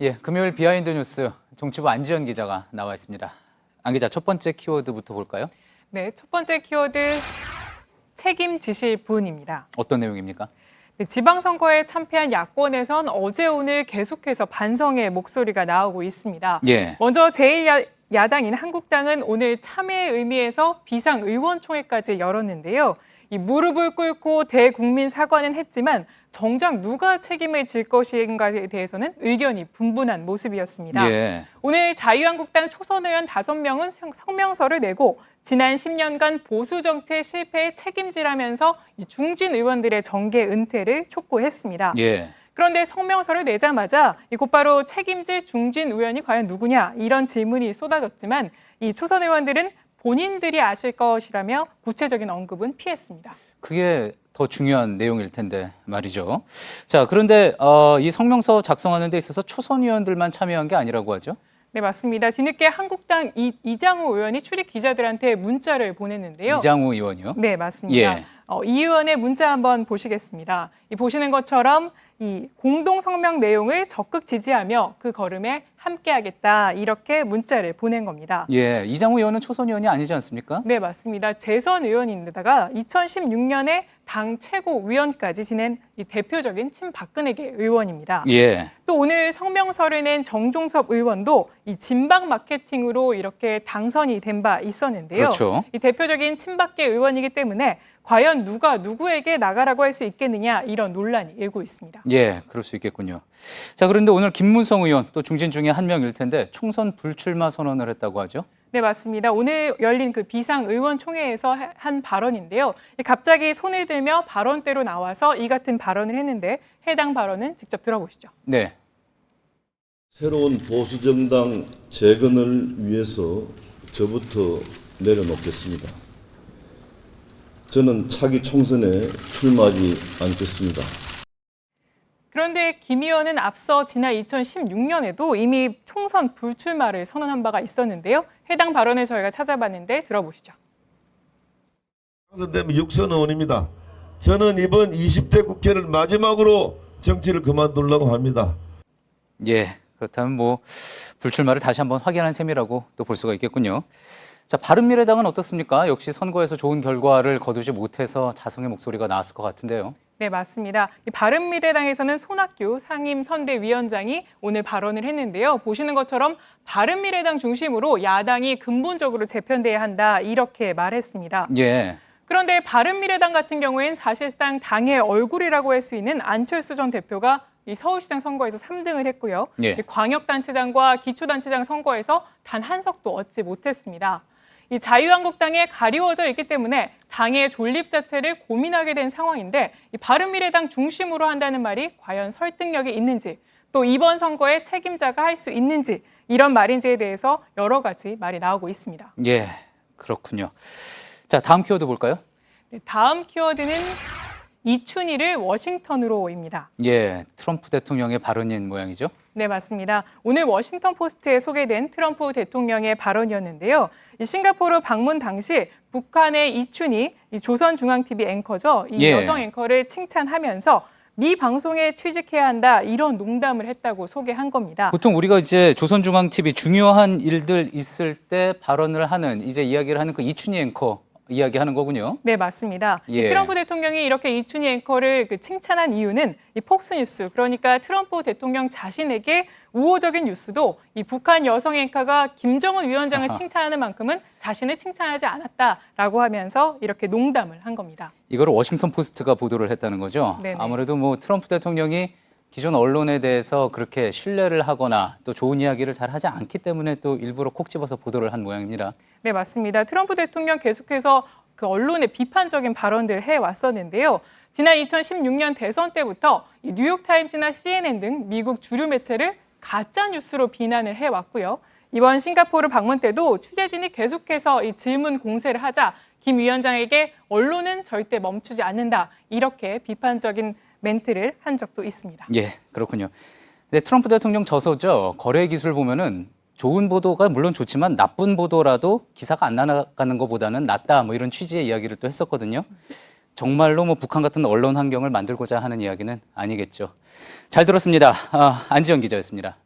예, 금요일 비하인드 뉴스 정치부 안지연 기자가 나와 있습니다. 안 기자, 첫 번째 키워드부터 볼까요? 네, 첫 번째 키워드 책임지실 분입니다. 어떤 내용입니까? 네, 지방선거에 참패한 야권에선 어제 오늘 계속해서 반성의 목소리가 나오고 있습니다. 예. 먼저 제1야당인 한국당은 오늘 참여의 의미에서 비상의원총회까지 열었는데요. 이 무릎을 꿇고 대국민 사과는 했지만 정작 누가 책임을 질 것인가에 대해서는 의견이 분분한 모습이었습니다. 예. 오늘 자유한국당 초선 의원 5명은 성명서를 내고 지난 10년간 보수 정책 실패에 책임지라면서 중진 의원들의 정계 은퇴를 촉구했습니다. 예. 그런데 성명서를 내자마자 곧바로 책임질 중진 의원이 과연 누구냐 이런 질문이 쏟아졌지만 이 초선 의원들은 본인들이 아실 것이라며 구체적인 언급은 피했습니다. 그게 더 중요한 내용일 텐데 말이죠. 자, 그런데 이 성명서 작성하는 데 있어서 초선 의원들만 참여한 게 아니라고 하죠? 네, 맞습니다. 뒤늦게 한국당 이장우 의원이 출입 기자들한테 문자를 보냈는데요. 이장우 의원이요? 네, 맞습니다. 예. 이 의원의 문자 한번 보시겠습니다. 보시는 것처럼 이 공동 성명 내용을 적극 지지하며 그 걸음에 함께하겠다 이렇게 문자를 보낸 겁니다. 예, 이장우 의원은 초선 의원이 아니지 않습니까? 네, 맞습니다. 재선 의원인데다가 2016년에 당 최고위원까지 지낸 이 대표적인 친박근혜계 의원입니다. 예. 또 오늘 성명서를 낸 정종섭 의원도 이 진박 마케팅으로 이렇게 당선이 된 바 있었는데요. 그렇죠. 이 대표적인 친박계 의원이기 때문에 과연 누가 누구에게 나가라고 할 수 있겠느냐 이런 논란이 일고 있습니다. 예, 그럴 수 있겠군요. 자, 그런데 오늘 김문성 의원 또 중진 중에 한 명일 텐데 총선 불출마 선언을 했다고 하죠? 네, 맞습니다. 오늘 열린 그 비상의원총회에서 한 발언인데요. 갑자기 손을 들며 발언대로 나와서 이 같은 발언을 했는데 해당 발언은 직접 들어보시죠. 네. 새로운 보수정당 재건을 위해서 저부터 내려놓겠습니다. 저는 차기 총선에 출마하지 않겠습니다. 그런데 김 의원은 앞서 지난 2016년에도 이미 총선 불출마를 선언한 바가 있었는데요. 해당 발언을 저희가 찾아봤는데 들어보시죠. 당선되면 6선 의원입니다. 저는 이번 20대 국회를 마지막으로 정치를 그만두려고 합니다. 예, 그렇다면 뭐 불출마를 다시 한번 확인한 셈이라고 또 볼 수가 있겠군요. 자, 바른미래당은 어떻습니까? 역시 선거에서 좋은 결과를 거두지 못해서 자성의 목소리가 나왔을 것 같은데요. 네, 맞습니다. 바른미래당에서는 손학규 상임선대위원장이 오늘 발언을 했는데요. 보시는 것처럼 바른미래당 중심으로 야당이 근본적으로 재편돼야 한다 이렇게 말했습니다. 예. 그런데 바른미래당 같은 경우에는 사실상 당의 얼굴이라고 할 수 있는 안철수 전 대표가 이 서울시장 선거에서 3등을 했고요. 예. 광역단체장과 기초단체장 선거에서 단 한 석도 얻지 못했습니다. 이 자유한국당에 가리워져 있기 때문에 당의 존립 자체를 고민하게 된 상황인데 이 바른미래당 중심으로 한다는 말이 과연 설득력이 있는지 또 이번 선거에 책임자가 할 수 있는지 이런 말인지에 대해서 여러 가지 말이 나오고 있습니다. 예, 그렇군요. 자, 다음 키워드 볼까요? 네, 다음 키워드는 이춘희를 워싱턴으로입니다. 예, 트럼프 대통령의 발언인 모양이죠? 네, 맞습니다. 오늘 워싱턴 포스트에 소개된 트럼프 대통령의 발언이었는데요. 이 싱가포르 방문 당시 북한의 이춘희, 이 조선중앙TV 앵커죠. 이 예. 여성 앵커를 칭찬하면서 미 방송에 취직해야 한다 이런 농담을 했다고 소개한 겁니다. 보통 우리가 이제 조선중앙TV 중요한 일들 있을 때 발언을 하는, 이제 이야기를 하는 그 이춘희 앵커 이야기하는 거군요. 네, 맞습니다. 예. 트럼프 대통령이 이렇게 이춘희 앵커를 칭찬한 이유는 이 폭스뉴스, 그러니까 트럼프 대통령 자신에게 우호적인 뉴스도 이 북한 여성 앵커가 김정은 위원장을 칭찬하는 만큼은 자신을 칭찬하지 않았다라고 하면서 이렇게 농담을 한 겁니다. 이거를 워싱턴 포스트가 보도를 했다는 거죠. 네네. 아무래도 뭐 트럼프 대통령이 기존 언론에 대해서 그렇게 신뢰를 하거나 또 좋은 이야기를 잘 하지 않기 때문에 또 일부러 콕 집어서 보도를 한 모양입니다. 네, 맞습니다. 트럼프 대통령 계속해서 그 언론의 비판적인 발언들을 해왔었는데요. 지난 2016년 대선 때부터 이 뉴욕타임즈나 CNN 등 미국 주류 매체를 가짜 뉴스로 비난을 해왔고요. 이번 싱가포르 방문 때도 취재진이 계속해서 이 질문 공세를 하자 김 위원장에게 언론은 절대 멈추지 않는다 이렇게 비판적인 멘트를 한 적도 있습니다. 예, 그렇군요. 네, 트럼프 대통령 저서죠. 거래 기술 보면은 좋은 보도가 물론 좋지만 나쁜 보도라도 기사가 안 나가는 것보다는 낫다 뭐 이런 취지의 이야기를 또 했었거든요. 정말로 뭐 북한 같은 언론 환경을 만들고자 하는 이야기는 아니겠죠. 잘 들었습니다. 안지연 기자였습니다.